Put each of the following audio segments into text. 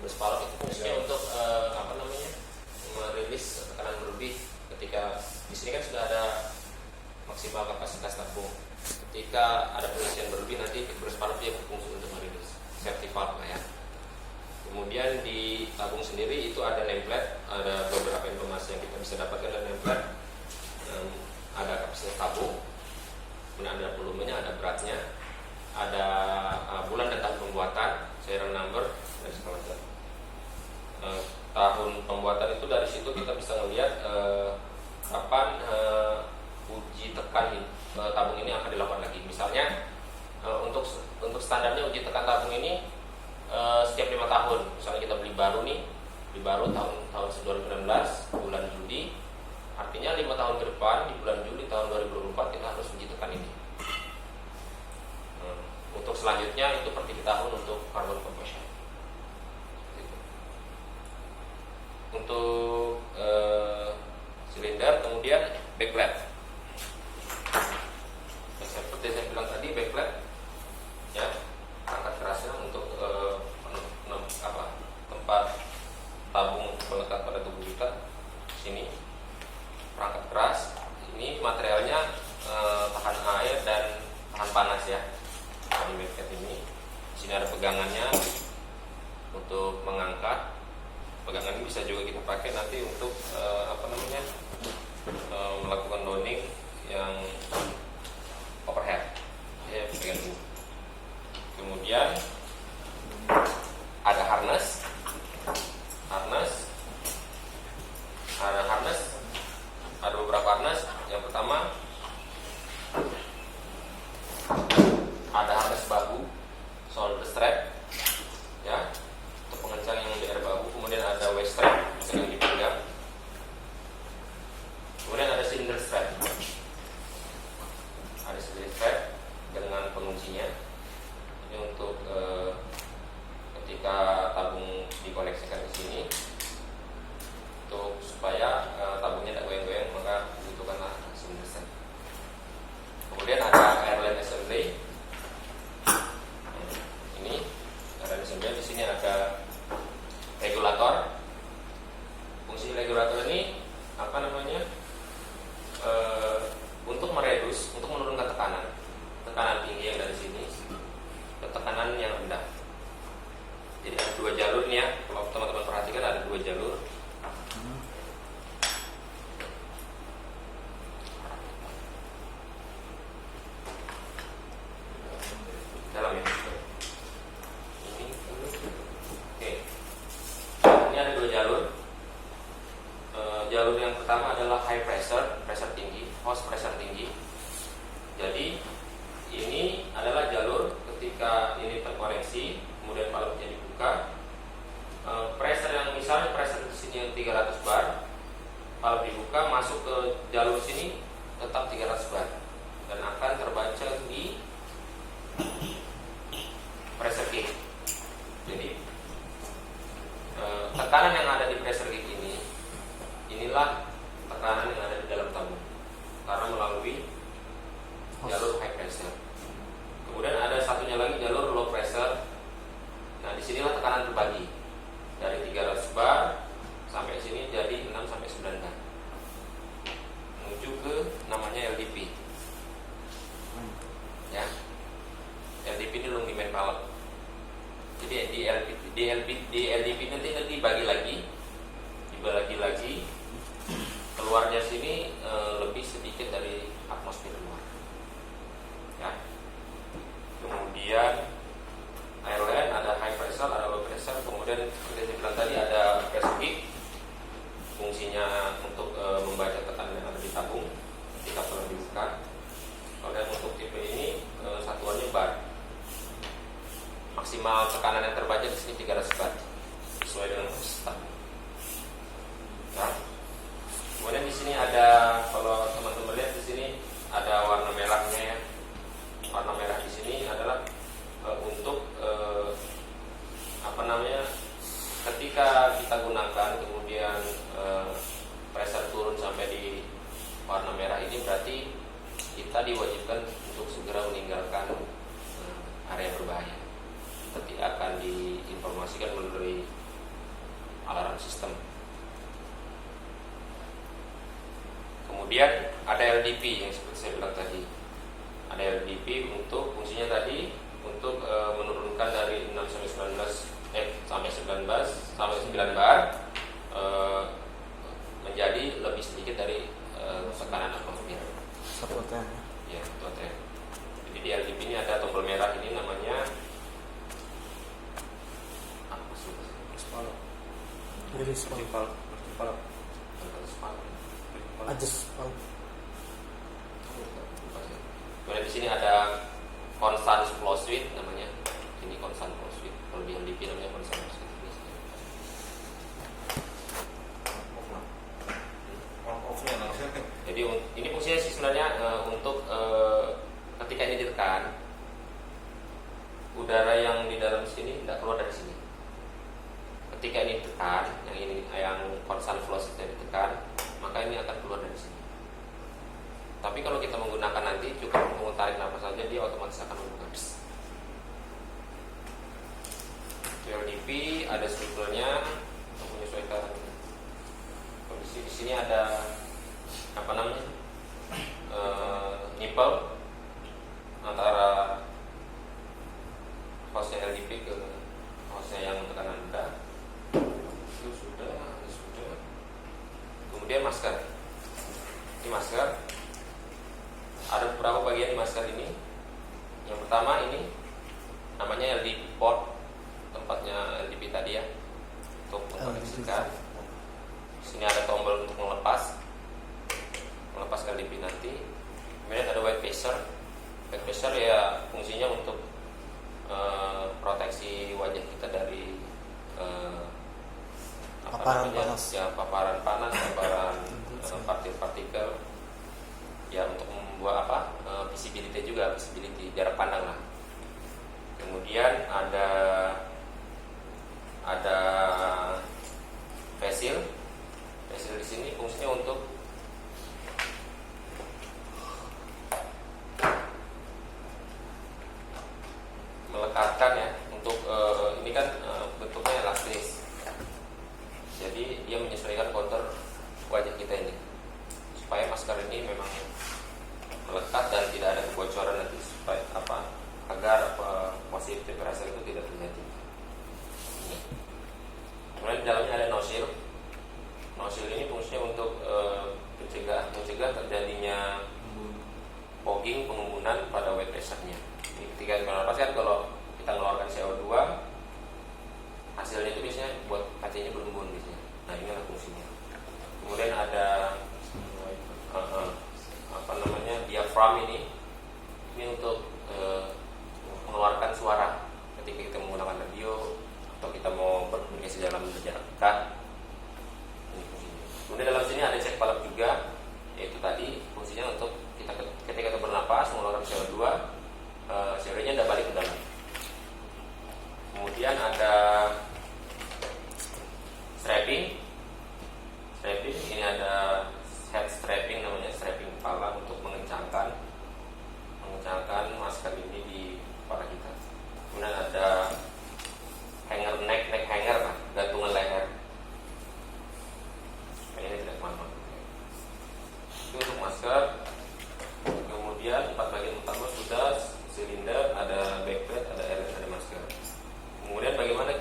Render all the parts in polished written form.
Berspalok itu fungsinya untuk merilis tekanan berlebih ketika di sini kan sudah ada maksimal kapasitas tabung. Ketika ada pengisian berlebih nanti berspalok dia berfungsi untuk merilis safety valve ya. Kemudian di tabung sendiri itu ada nameplate, ada beberapa informasi yang kita bisa dapatkan dari nameplate. Ada kapasitas tabung, kemudian ada volumenya, ada beratnya, ada bulan dan tahun pembuatan, serial number dan segala macam. Tahun pembuatan itu dari situ kita bisa melihat kapan uji tekan tabung ini akan dilakukan lagi. Misalnya untuk standarnya uji tekan tabung ini setiap 5 tahun. Misalnya kita beli baru tahun 2016 bulan Juli, artinya 5 tahun ke depan di bulan Juli tahun 2024 kita harus uji tekan ini. Untuk selanjutnya itu per 3 tahun untuk carbon compression. Untuk silinder, kemudian backplate. Seperti saya bilang tadi, backplate ya, angkat kerasnya untuk tempat tabung melekat pada tubuh kita. Sini perangkat keras, ini materialnya tahan air dan tahan panas ya. Di backplate ini, di sini ada pegangannya untuk mengangkat. Pegangan ini bisa juga kita pakai nanti untuk melakukan loading yang overhead ya, pegangan ini. Kemudian ada harness, ada beberapa harness. Yang pertama ada harness bahu, shoulder strap ya, untuk pengencang yang di area bahu. Kemudian ada waist strap yang di pinggang. Kemudian ada cylinder strap. Ada cylinder strap dengan penguncinya. Ini untuk ketika tabung dikoneksikan ke sini, untuk supaya tabungnya tidak goyang-goyang, maka dibutuhkanlah cylinder strap. Kemudian ada airline assembly. Ini ada assembly. Di sini ada regulator. Fungsi regulator ini untuk meredus, untuk menurunkan tekanan tinggi yang dari sini ke tekanan yang rendah. Jadi ada 2 jalur nih ya. Kalau teman-teman perhatikan ada 2 jalur. Dalam ya. Ini ada 2 jalur. Jalur yang pertama adalah high pressure tinggi, hose pressure tinggi. Jadi ini adalah jalur ketika ini terkoreksi, kemudian valve-nya dibuka. Pressure yang misalnya pressure di sini yang 300 bar, valve dibuka masuk ke jalur sini tetap 300 bar dan akan terbaca di pressure gauge. Jadi tekanan yang ada di pressure gauge inilah tekanan yang ada di dalam tabung karena melalui jalur high pressure. Kemudian ada satunya lagi jalur low pressure. Nah, disinilah tekanan terbagi dari 300 bar sampai sini jadi 6 sampai 9 bar menuju ke namanya LDP ya. LDP ini long demand valve. Jadi di LDP nanti dibagi lagi keluarnya sini lebih sedikit dari atmosfer luar ya. Kemudian airline ada high pressure, ada low pressure. Kemudian seperti saya bilang tadi ada pressure gauge, fungsinya untuk membaca tekanan yang ada di tabung ketika telah dibuka. Kemudian untuk tipe ini satuannya bar. Maksimal tekanan yang terbaca di sini 300 bar sesuai dengan tabung. Nah, kemudian di sini ada, kalau teman-teman lihat di sini ada warna merahnya ya. Warna merah di sini adalah untuk ketika kita gunakan kemudian pressure turun sampai di warna merah ini, berarti kita diwajibkan untuk segera meninggalkan area berbahaya. Nanti akan diinformasikan melalui alarm system. Kemudian ada LDP yang seperti saya bilang tadi. Ada LDP untuk fungsinya tadi untuk menurunkan dari 6 sampai 19 sampai 9 bar menjadi lebih sedikit dari tekanan atmosfer. 1 atm. Ya, 1 atm. Jadi di LDP ini ada tombol merah ini namanya apa sih? Release valve. Adjust valve. Kemudian di sini ada constant flow switch namanya. Ini constant flow switch. Kalau di LDP namanya constant flow switch. Jadi ini fungsinya sih sebenarnya untuk ketika ini ditekan, udara yang di dalam sini tidak keluar dari sini. Ketika ini ditekan, yang constant flow switch ditekan, maka ini akan keluar dari sini. Tapi kalau kita menggunakan nanti cukup mengutarik nafas saja, dia otomatis akan membuka. LDP ada strukturnya untuk menyesuaikan kondisi. Di sini ada apa namanya nipple antara hostnya LDP ke hostnya yang tekanan rendah. Itu sudah. Kemudian masker. Ini masker. Ada beberapa bagian di masker ini. Yang pertama ini namanya LDP port, tempatnya LDP tadi ya, untuk mengkoneksikan. Di sini ada tombol untuk melepas LDP nanti. Kemudian ada white spacer. White spacer ya fungsinya untuk proteksi wajah kita dari paparan panas. Ya, paparan panas, paparan partikel-partikel. Ya untuk membuat visibility juga, jarak pandang lah. Kemudian ada face shield. Face shield di sini fungsinya untuk melekatkan ya, untuk ini kan bentuknya elastis. Jadi dia menyesuaikan kontur wajah kita ini supaya masker ini memang melekat dan tidak ada kebocoran nanti, supaya agar positif temperature itu tidak terjadi. Ini. Kemudian di dalamnya ada nozzle. Nozzle ini fungsinya untuk mencegah terjadinya fogging, pengumbunan pada white pressure-nya. Jadi ketika kita nafas kan, kalau kita mengeluarkan CO2, hasilnya itu biasanya buat kacanya berembun biasanya. Nah, inilah fungsinya. Kemudian ada diaphragm ini untuk mengeluarkan suara ketika kita menggunakan radio atau kita mau berkomunikasi dalam jarak dekat. Ini fungsinya. Kemudian dalam sini ada check valve juga, yaitu tadi fungsinya untuk kita ketika kita bernapas mengeluarkan CO2, CO2-nya tidak balik ke dalam. Kemudian ada strapping. Ini ada head strapping, namanya strapping kepala untuk mengencangkan masker ini di kepala kita. Kemudian ada neck hanger, gantungan leher. Ini tidak kemana-mana. Itu untuk masker. Kemudian 4 bagian utama sudah, silinder, ada backplate, ada air, ada masker. Kemudian bagaimana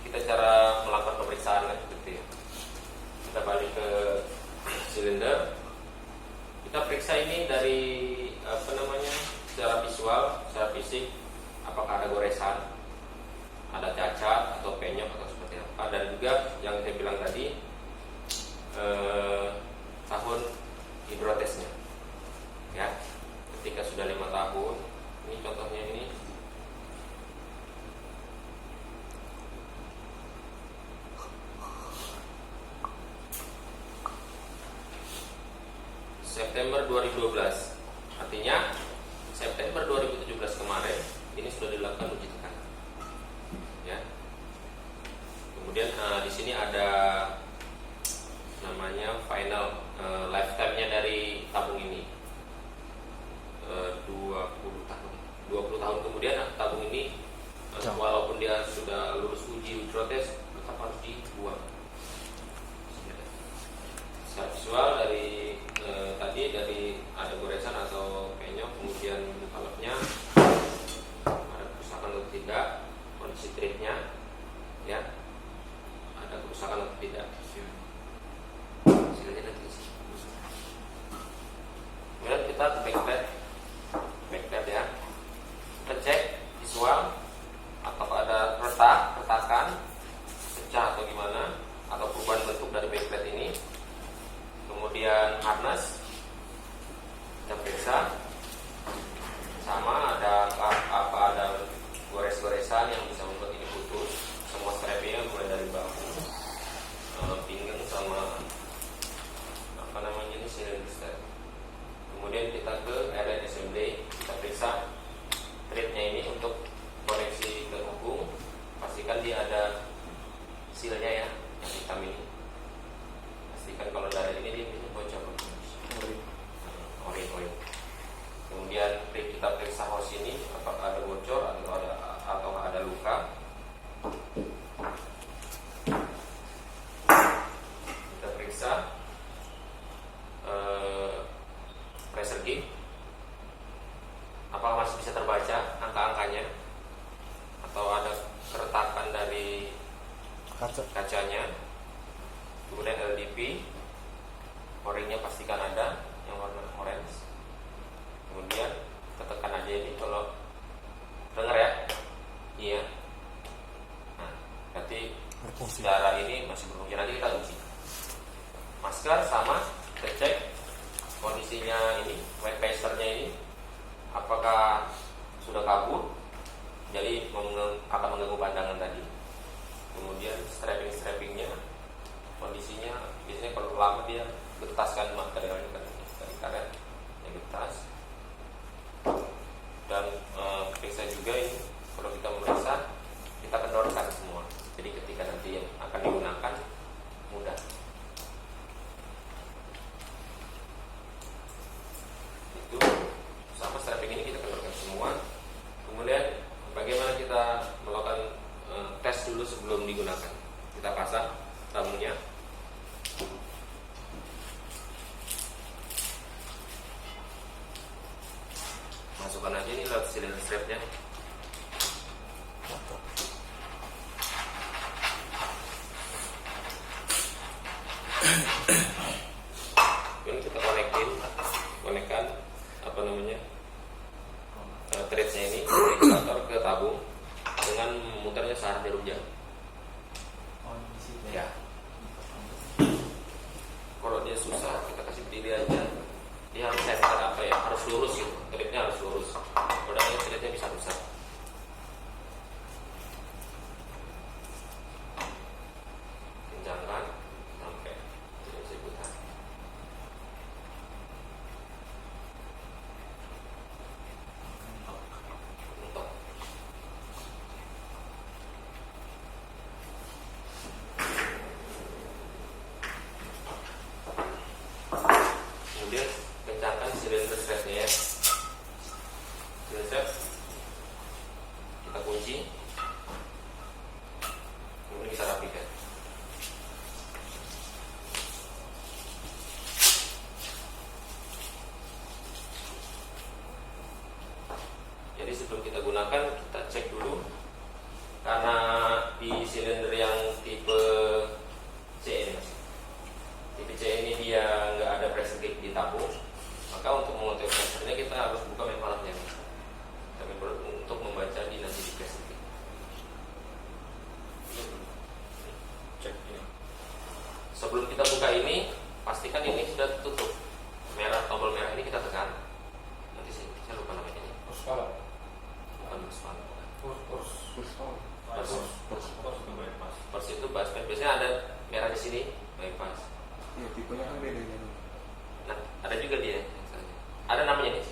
kita cara melakukan pemeriksaan gitu ya? Kita balik ke silinder, kita periksa ini dari secara visual, secara fisik, apakah ada goresan, ada cacat atau penyok atau seperti apa. Dan juga yang saya bilang tadi, tahun hidrotesnya ya, ketika sudah 5 tahun. Ini contohnya ini. September 2012, artinya September 2017 kemarin ini sudah dilakukan uji tekanan. Ya. Kemudian di sini ada namanya final lifetime-nya dari tabung ini. 20 tahun kemudian tabung ini walaupun dia sudah lulus uji hidrotes tetap harus dibuang. tidak. Silnya nanti isi. Kemudian kita backplate ya. Kita cek visual apakah ada retakan, pecah atau gimana, atau perubahan bentuk dari backplate ini. Kemudian harness kita periksa, sama ada gores-goresan yang bisa membuat ini putus. Semua strapnya mulai dari bahu, pinggang sama ini cylinder strap. Kemudian kita ke airline assembly, kita periksa threadnya ini untuk koneksi ke hubung. Pastikan dia ada sealnya ya, yang hitam ini. Pastikan kalau dari ini dia bisa bocor. Ori. Kemudian kita periksa hose ini apakah ada bocor atau ada luka. Kita periksa pressure gauge, apakah masih bisa terbaca angka-angkanya atau ada keretakan dari kacanya. Kemudian LDP, o-ringnya pastikan ada yang warna orange. Kemudian kita tekan aja ini, kalau dengar ya, iya. Nah, berarti secara ini masih berfungsi. Nanti kita uji masker sama, kita cek kondisinya ini, wipernya ini apakah sudah kabur, jadi akan mengganggu pandangan tadi. Kemudian strappingnya kondisinya biasanya kalau lama dia getas kan materialnya kan dari karet yang getas. Dan periksa juga ini, kalau kita memeriksa kita kendorkan semua, jadi ketika nanti yang akan digunakan mudah. Itu sama strapping ini kita kendorkan semua. Kemudian bagaimana kita melakukan tes dulu sebelum digunakan. Kita pasang tamunya. Masukkan aja ini lewat cylinder strapnya. Ini kita konekkan threadsnya ini regulator ke tabung dengan memutarnya searah jarum jam. Ya. Kalau dia susah kita kasih berdiri aja. Dia harus center harus lurus gitu. Threadnya harus lurus. Kalau threadnya bisa rusak. Kencangkan sampai tidak bisa putar. Untuk kemudian kencangkan silinder strapnya ya. Silinder strap kita kunci, kemudian bisa rapikan. Jadi sebelum kita gunakan kita cek dulu, karena di silinder yang tipe C ini, tipe C ini dia nggak ada pressure gauge di tabung, maka untuk mengontrol pressure-nya kita harus buka main valve-nya untuk membaca di nanti di pressure gauge. Cek ini. Sebelum kita buka ini, pastikan ini sudah tutup. Merah, tombol merah ini kita tekan. Nanti saya lupa namanya ini. Bukan Pers itu bypass. Biasanya ada merah di sini, bypass. Ya, tipenya kan beda ya. Nah, ada juga dia. Ada namanya nih.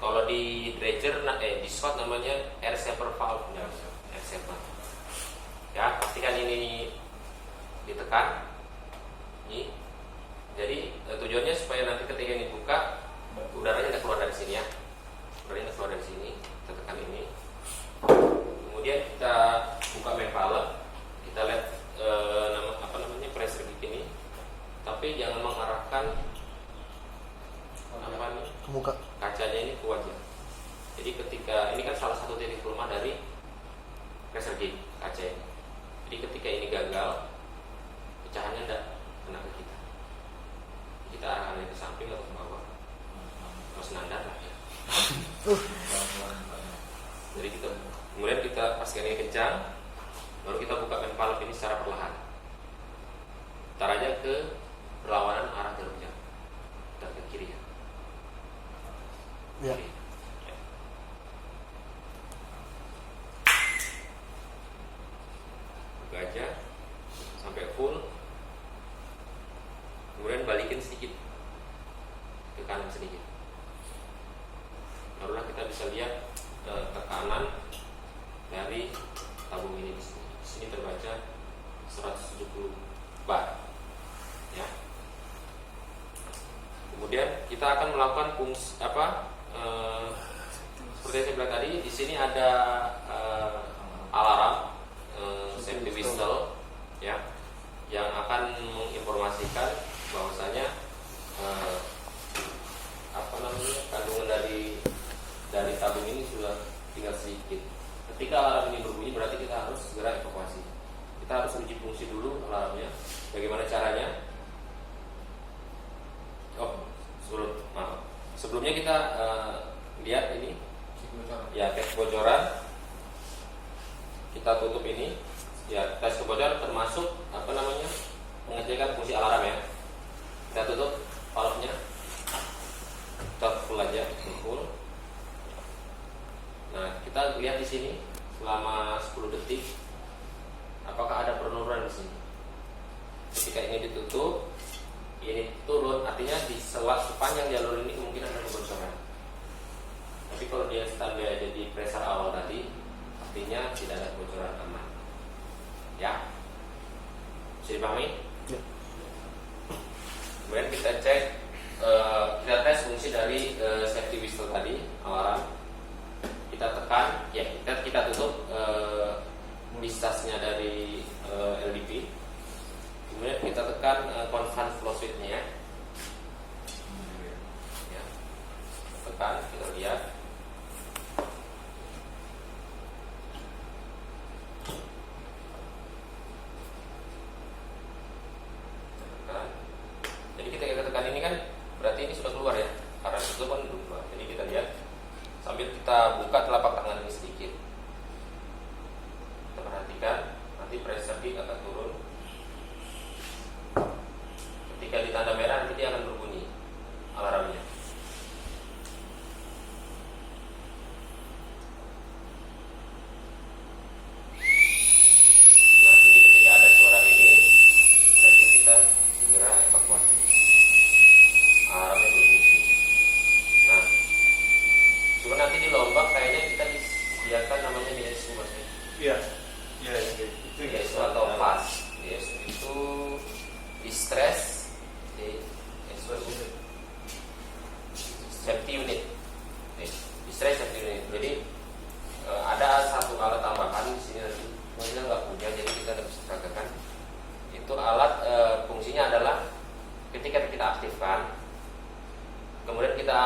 Kalau di dredger, di Scott namanya air saver valve. Air saver. Ya, pastikan ini ditekan. Ini. Jadi tujuannya supaya nanti ketika ini buka, udaranya tidak keluar dari sini ya. Udaranya tidak keluar dari sini. Kita tekan ini. Kemudian kita buka main valve. Kita lihat pressure gauge ini. Tapi jangan mengarahkan ke muka, kacanya ini ke wajah. Jadi ketika ini kan salah satu titik lemah dari pressure gauge kaca ini. Jadi ketika ini gagal, pecahannya tidak kena ke kita. Kita arahkan ke samping atau ke bawah. Harus nandar lah ya. Jadi kita kemudian kita pastikan ini kencang, baru kita buka valve ini secara perlahan. Caranya ke berlawanan arah jarum jam dan ke kiri ya. Ya. Kiri. Ya. Buka aja sampai full. Kemudian balikin sedikit ke kanan sedikit. Barulah kita bisa lihat tekanan dari tabung ini di sini. Di sini terbaca 170 bar. Ya. Kemudian kita akan melakukan fungsi seperti yang saya bilang tadi, di sini ada alarm safety whistle ya, yang akan menginformasikan bahwasanya kandungan dari tabung ini sudah tinggal sedikit. Ketika alarm ini berbunyi berarti kita harus segera evakuasi. Kita harus uji fungsi dulu alarmnya. Bagaimana caranya? Sebelumnya kita lihat ini ya, tes kebocoran. Kita tutup ini ya, tes kebocoran termasuk pengecekan fungsi alarm ya. Kita tutup valve-nya, kita full aja, full. Nah, kita lihat di sini selama 10 detik apakah ada penurunan di sini. Ketika ini ditutup, ini turun, artinya di sepanjang jalur ini kemungkinan ada kebocoran. Tapi kalau dia standby aja di pressure awal tadi, artinya tidak ada kebocoran, aman. Ya, bisa dipahami? Ya. Kemudian kita cek, kita tes fungsi dari safety whistle tadi, alarm. Kita tekan, ya kita tutup discharge-nya dari LDP. Kemudian kita tekan constant flow switch-nya. Ya. Tekan, kita lihat. Tekan. Jadi ketika kita tekan ini kan berarti ini sudah keluar ya. Karena itu kan belum keluar. Jadi kita lihat sambil kita buka telapak tangan ini sedikit. Kita perhatikan nanti pressure peak akan turun. Ketika di tanda merah nanti dia akan berbunyi alarmnya. Nah, jadi ketika ada suara ini berarti kita segera evakuasi. Alarmnya berbunyi. Nah, cuma nanti di Lombok kayaknya kita disediakan namanya DSU mas. Iya. Iya, itu DSU atau PAS. DSU itu distress safety unit. Distress safety unit. Jadi ada satu alat tambahan di sini nanti. Kita nggak punya, jadi kita tidak bisa peragakan. Itu alat fungsinya adalah ketika kita aktifkan, kemudian kita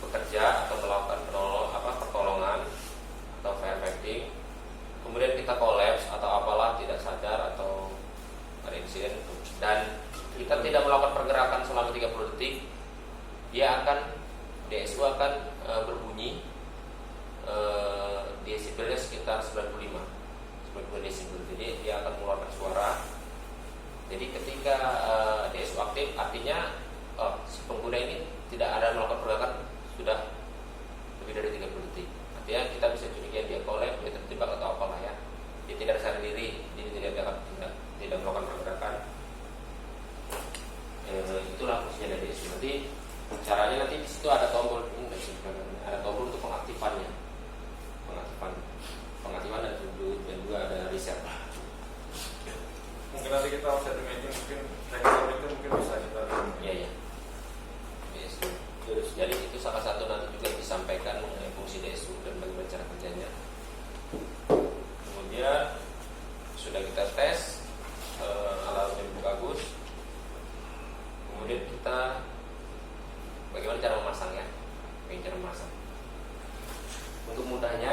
bekerja atau melakukan pertolongan atau firefighting, kemudian kita kolaps atau apalah tidak sadar atau ada insiden dan kita tidak melakukan pergerakan selama 30 detik, DSU akan berbunyi desibelnya sekitar 95 desibel. Jadi dia akan mengeluarkan suara. Jadi ketika DSU aktif artinya si pengguna ini tidak ada melakukan pergerakan sudah lebih dari 30 detik. Artinya kita bisa curiga dia kolaps, dia terjebak atau apalah ya. Dia tidak sadar diri, dia tidak melakukan pergerakan. Itulah fungsinya dari DSU. Nanti caranya nanti di situ ada tombol untuk pengaktifannya, pengaktifan dan juga ada reset. Mungkin nanti kita setting itu mungkin rekor itu mungkin bisa kita. Iya. DSU. Jadi itu salah satu nanti juga disampaikan mengenai fungsi DSU dan bagaimana cara kerjanya. Kemudian sudah kita tes alarmnya bagus. Kemudian kita bagaimana cara memasangnya? Cara memasang. Untuk mudahnya